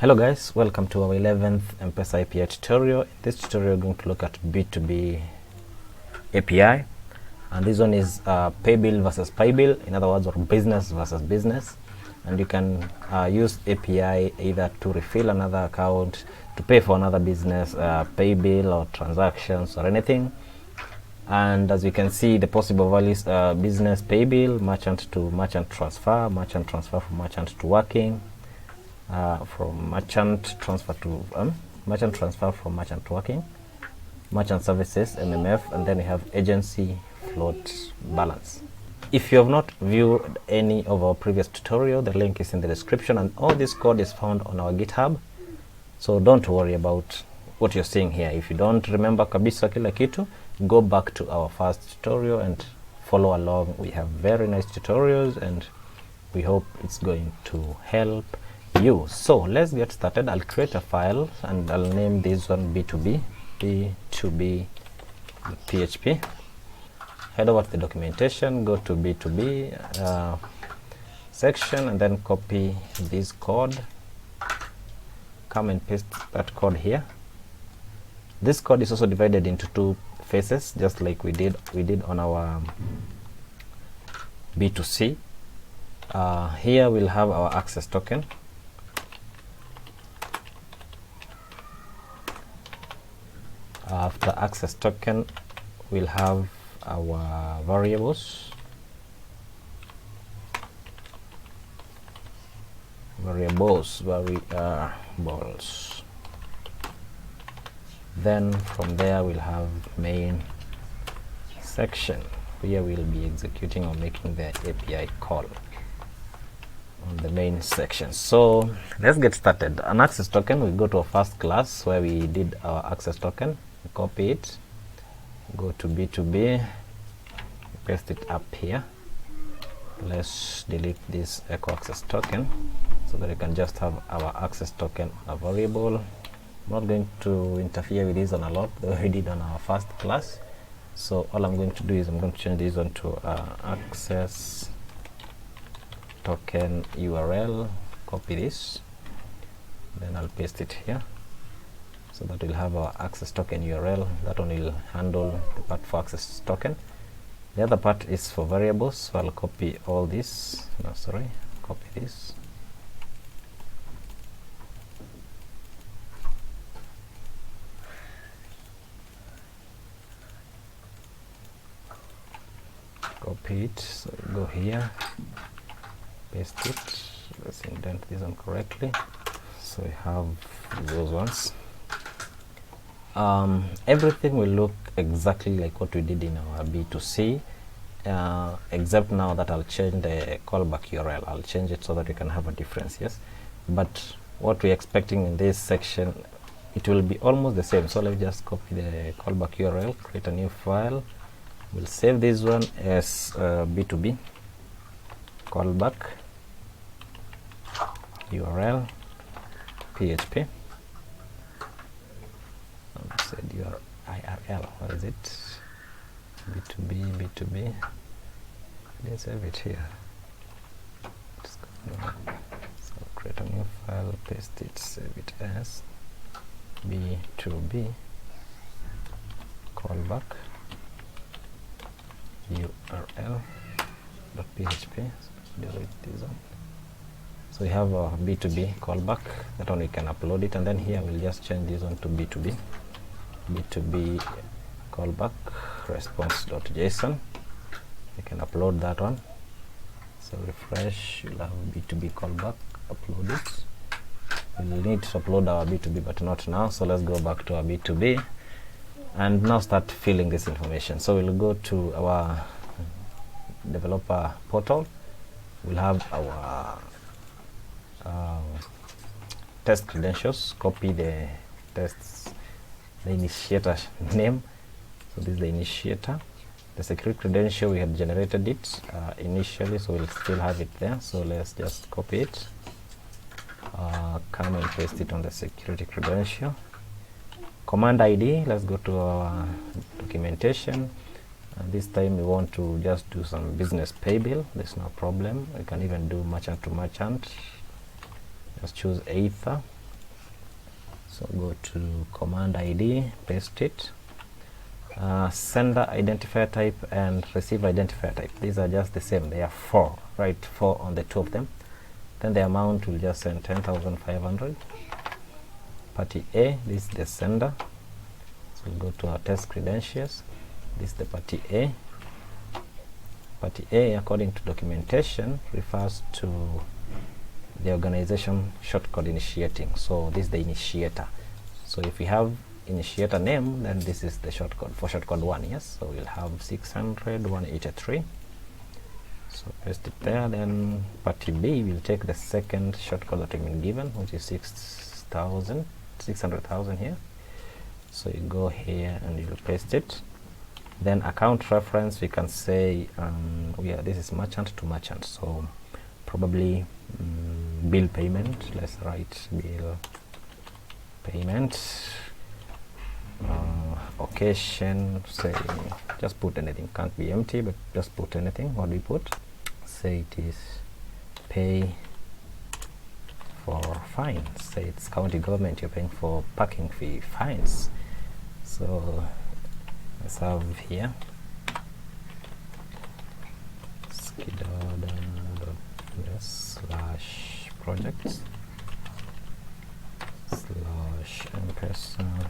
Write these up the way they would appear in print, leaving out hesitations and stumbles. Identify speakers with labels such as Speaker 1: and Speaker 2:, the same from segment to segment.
Speaker 1: Hello guys, welcome to our 11th M-PESA API tutorial. In this tutorial we're going to look at B2B API, and this one is pay bill versus pay bill, in other words, or business versus business. And you can use API either to refill another account, to pay for another business, pay bill or transactions or anything. And as you can see, the possible values: business pay bill, merchant to merchant transfer from merchant to working, from merchant transfer to merchant transfer from merchant to working, merchant services MMF, and then we have agency float balance. If you have not viewed any of our previous tutorial, the link is in the description, and all this code is found on our GitHub, so don't worry about what you're seeing here. If you don't remember kabisa kila kitu, go back to our first tutorial and follow along. We have very nice tutorials and we hope it's going to help you. So let's get started. I'll create a file and I'll name this one B2B PHP. Head over to the documentation, go to B2B section, and then copy this code. Come and paste that code here. This code is also divided into two phases, just like we did on our B2C. Here we'll have our access token. After access token, we'll have our variables. Then from there we'll have main section. Here we'll be executing or making the API call on the main section. So let's get started. An access token, we go to a first class where we did our access token, copy it, go to B2B, paste it up here. Let's delete this echo access token so that we can just have our access token on a variable. I'm not going to interfere with this one a lot, though we did on our first class. So all I'm going to do is I'm going to change this one to access token URL, copy this, then I'll paste it here so that we'll have our access token URL. That one will handle the part for access token. The other part is for variables, so I'll copy all this, copy this, copy it, so go here, paste it. Let's indent this one correctly, so we have those ones. Everything will look exactly like what we did in our B2C, except now that I'll change the callback URL. I'll change it so that we can have a difference, yes, but what we're expecting in this section, it will be almost the same. So let's just copy the callback URL, create a new file. We'll save this one as B2B callback URL PHP. Said your IRL. What is it? B2B. Let's save it here. So create a new file, paste it, save it as B2B callback URL.php. Delete this one. So we have a B2B callback. That one we can upload it, and then here we'll just change this one to B2B callback response.json. We can upload that one. So refresh, you'll have B2B callback, upload it. We'll need to upload our B2B, but not now. So let's go back to our B2B and now start filling this information. So we'll go to our developer portal. We'll have our test credentials, copy the tests, the initiator name. So this is the initiator. The security credential, we had generated it initially, so we'll still have it there. So let's just copy it, come and paste it on the security credential. Command ID, let's go to our documentation, and this time we want to just do some business pay bill. There's no problem. We can even do merchant to merchant. Just choose Ether, So go to command ID, paste it. Sender identifier type and receiver identifier type, these are just the same, they are 4, right? 4 on the two of them. Then the amount will just send 10,500. Party A, this is the sender, so we'll go to our test credentials. This is the party A. Party A, according to documentation, refers to the organization shortcode initiating, so this is the initiator. So if we have initiator name, then this is the shortcode for shortcode 1. Yes, so we'll have 600,183. So paste it there. Then party B will take the second shortcode that we've been given, which is 600,000 here. So you go here and you'll paste it. Then account reference, we can say this is merchant to merchant, so probably bill payment. Let's write bill payment. Occasion, say just put anything, can't be empty, but just put anything. What do we put? Say it is pay for fines. Say it's county government, you're paying for parking fee, fines. So let's have here /projects /M-PESA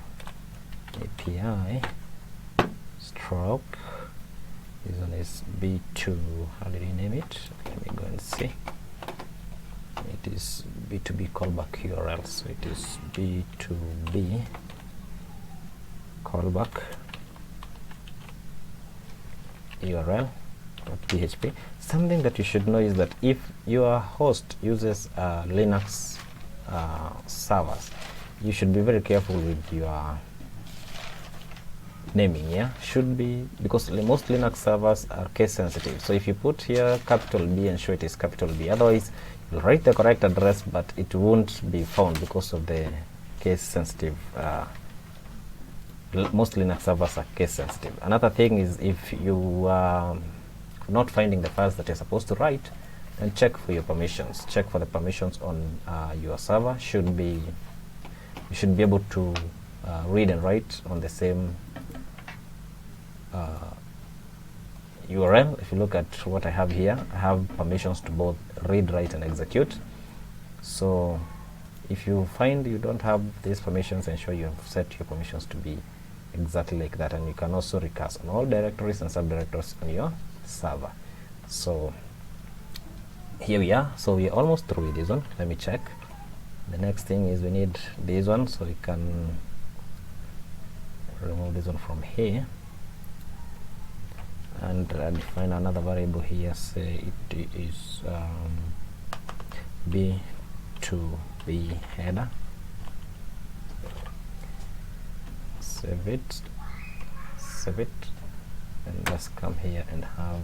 Speaker 1: API stroke, this one is B2, how did you name it? Let me go and see. It is B2B callback URL, so it is B2B callback URL.php. Something that you should know is that if your host uses Linux servers, you should be very careful with your naming. Yeah, should be, because most Linux servers are case sensitive. So if you put here capital B, ensure it is capital B. Otherwise, you'll write the correct address, but it won't be found because of the case sensitive. Most Linux servers are case sensitive. Another thing is, if you are not finding the files that you're supposed to write, then check for your permissions. Check for the permissions on your server. You should be able to read and write on the same URL. If you look at what I have here, I have permissions to both read, write, and execute. So if you find you don't have these permissions, ensure you have set your permissions to be exactly like that, and you can also recurse on all directories and subdirectories on your server. So here we are. So we are almost through with this one. Let me check. The next thing is we need this one, so we can remove this one from here and define another variable here. Say it is B2B header. Save it, and let's come here and have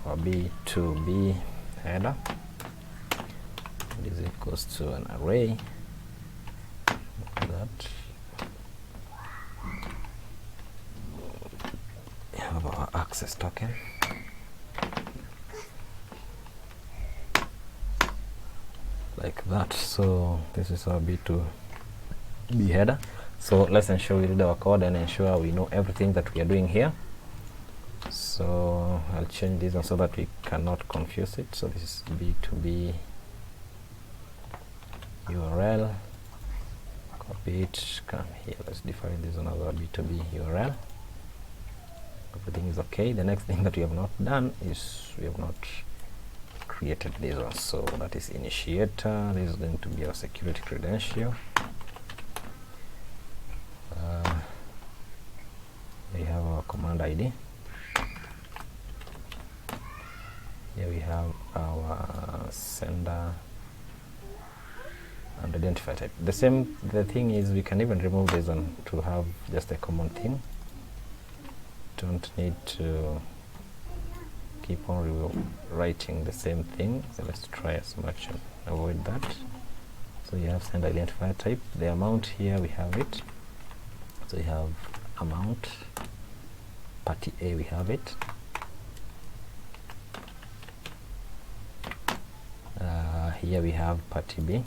Speaker 1: our B2B header. This equals to an array that have our access token. Like that. So this is our B2B header. So let's ensure we read our code and ensure we know everything that we are doing here. So I'll change this one so that we cannot confuse it. So this is B2B URL. Copy it, come here, let's define this another B2B URL. Everything is okay. The next thing that we have not done is we have not created this one. So that is initiator. This is going to be our security credential. We have our command ID. Here we have our sender and identifier type. The thing is, we can even remove this one to have just a common thing. Don't need to keep on writing the same thing. So let's try as much and avoid that. So you have sender identifier type. The amount here, we have it. So we have amount. Party A, we have it. Here we have party B.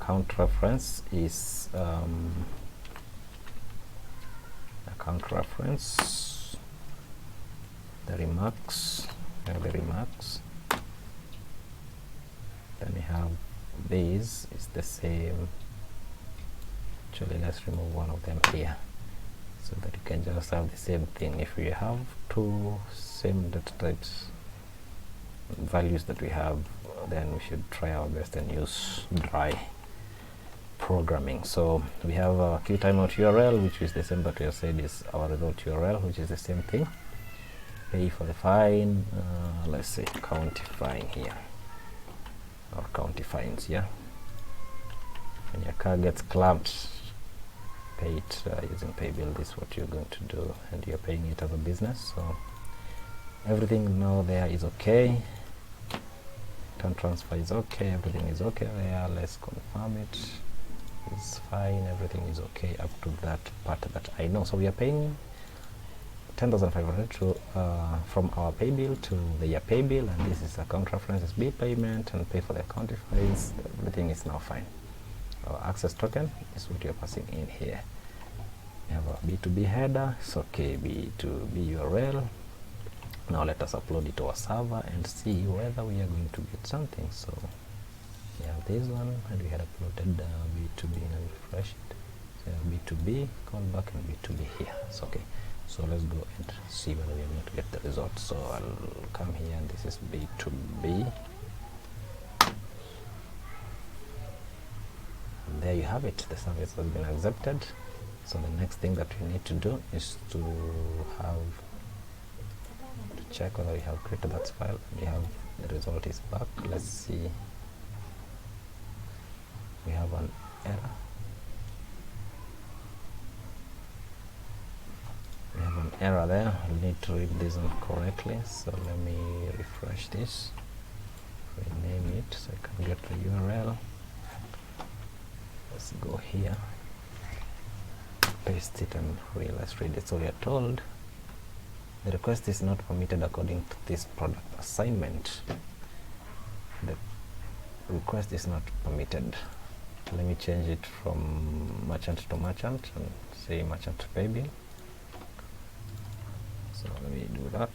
Speaker 1: account reference is the remarks, then we have these is the same. Actually, let's remove one of them here so that you can just have the same thing. If we have two same data types values that we have, then we should try our best and use dry programming. So we have a key timeout URL, which is the same, but we have said is our result URL, which is the same thing. Pay for the fine, let's say county fine here, or county fines here. When your car gets clamped, pay it using pay bill. This is what you're going to do, and you're paying it as a business. So everything now there is okay. Return transfer is okay, everything is okay there. Let's confirm it. It's fine, everything is okay up to that part that I know. So we are paying 10,500 to from our pay bill to the year pay bill, and this is account references bill payment and pay for the account fees. Everything is now fine. Our access token is what you're passing in here. We have our B2B header. It's okay, B2B URL. Now let us upload it to our server and see whether we are going to get something. So we have this one, and we had uploaded B2B, and refresh it. So B2B callback and B2B here. It's okay. So let's go and see whether we are going to get the result. So I'll come here, and this is B2B. And there you have it. The service has been accepted. So the next thing that we need to do is to check whether we have created that file. We have the result is back. Let's see. We have an error. We have an error there. We need to read this one correctly. So let me refresh this. Rename it so I can get the URL. Let's go here. Paste it and let's read it. So we are told the request is not permitted according to this product assignment. The request is not permitted. Let me change it from merchant to merchant and say merchant to pay bill. So let me do that.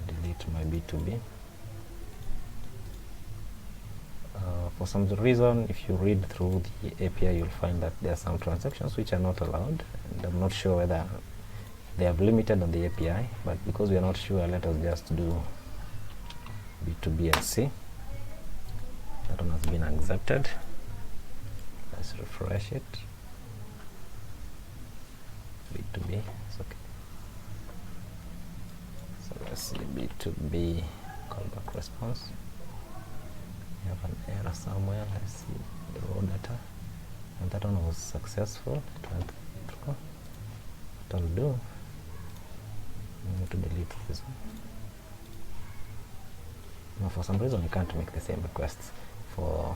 Speaker 1: Delete my B2B. For some reason, if you read through the API, you'll find that there are some transactions which are not allowed, and I'm not sure whether they have limited on the API, but because we are not sure, let us just do B2B and see. That one has been accepted. Let's refresh it. B2B, it's okay. So let's see B2B callback response. We have an error somewhere. Let's see the raw data, and that one was successful. It went through. What I'll do, I'm going to delete this one. Now for some reason we can't make the same requests. For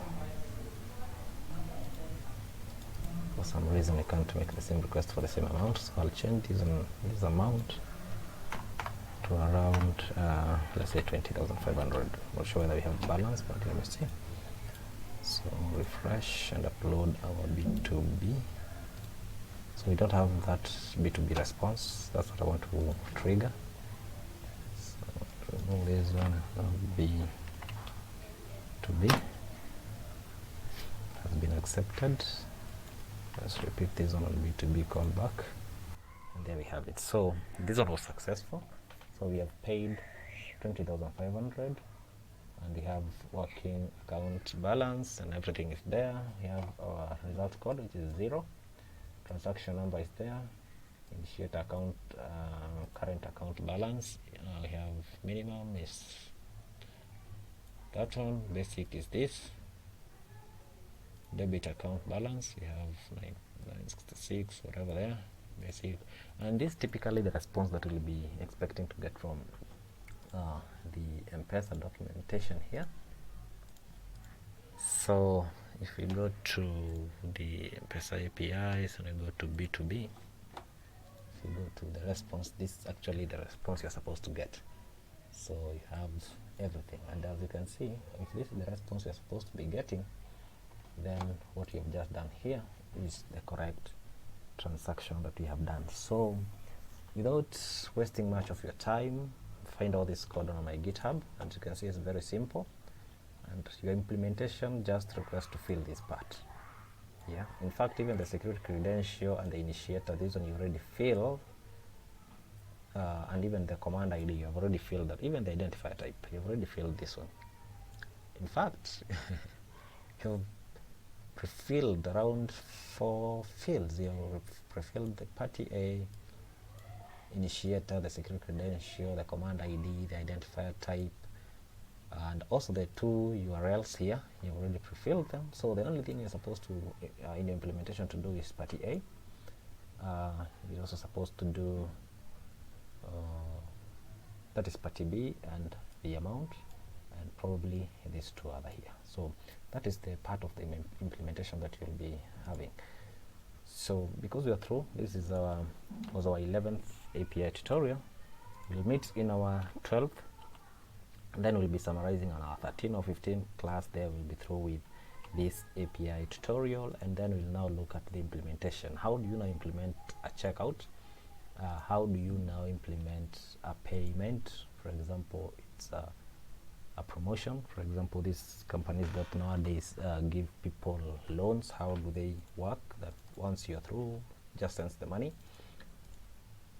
Speaker 1: some reason we can't make the same request for the same amount, so I'll change this amount to around let's say 20,500. Not sure whether we have balance, but let me see. So refresh and upload our B2B. So we don't have that B2B response. That's what I want to trigger. So remove this one. Now B2B has been accepted. Let's repeat this one on B2B callback, and there we have it. So this one was successful. So we have paid 20,500, and we have working account balance, and everything is there. We have our result code, which is 0. Transaction number is there. Initiate account, current account balance. We have minimum is that one. Basic is this. Debit account balance. We have 966, whatever there. Basic, and this typically the response that we'll be expecting to get from the M-PESA documentation here. So if we go to the M-PESA APIs and we go to B2B, if you go to the response, this is actually the response you're supposed to get. So you have everything. And as you can see, if this is the response you're supposed to be getting, then what you've just done here is the correct transaction that we have done. So without wasting much of your time, find all this code on my GitHub, and you can see it's very simple. And your implementation just requires to fill this part. Yeah, in fact, even the security credential and the initiator, this one you already fill, and even the command ID you have already filled that. Even the identifier type you've already filled this one. In fact, you've pre-filled around 4 fields. You've pre-filled the party A, initiator, the security credential, the command ID, the identifier type, and also the 2 URLs here. You already pre-filled them. So the only thing you're supposed to in your implementation to do is party A. You're also supposed to do that is party B and the amount, and probably these 2 other here. So that is the part of the implementation that you'll be having. So because we are through, this is was our 11th API tutorial. We'll meet in our 12th, and then we'll be summarizing on our 13 or 15 class. There we'll be through with this API tutorial, and then we'll now look at the implementation. How do you now implement a checkout? How do you now implement a payment? For example, it's a promotion. For example, these companies that nowadays give people loans, how do they work? That once you're through, just sends the money.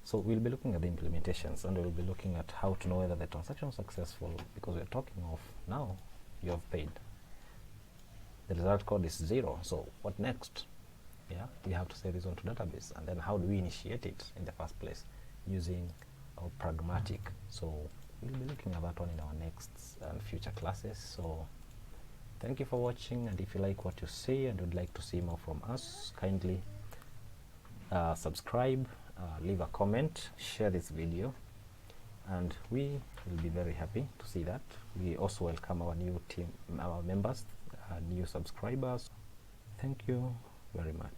Speaker 1: So we'll be looking at the implementations, and we'll be looking at how to know whether the transaction is successful, because we're talking of now you have paid. The result code is 0. So what next? Yeah, we have to save this on to database, and then how do we initiate it in the first place using our pragmatic? So we'll be looking at that one in our next and future classes. So thank you for watching, and if you like what you see and would like to see more from us, kindly subscribe, leave a comment, share this video, and we will be very happy to see that. We also welcome our new team, our members, new subscribers. Thank you very much.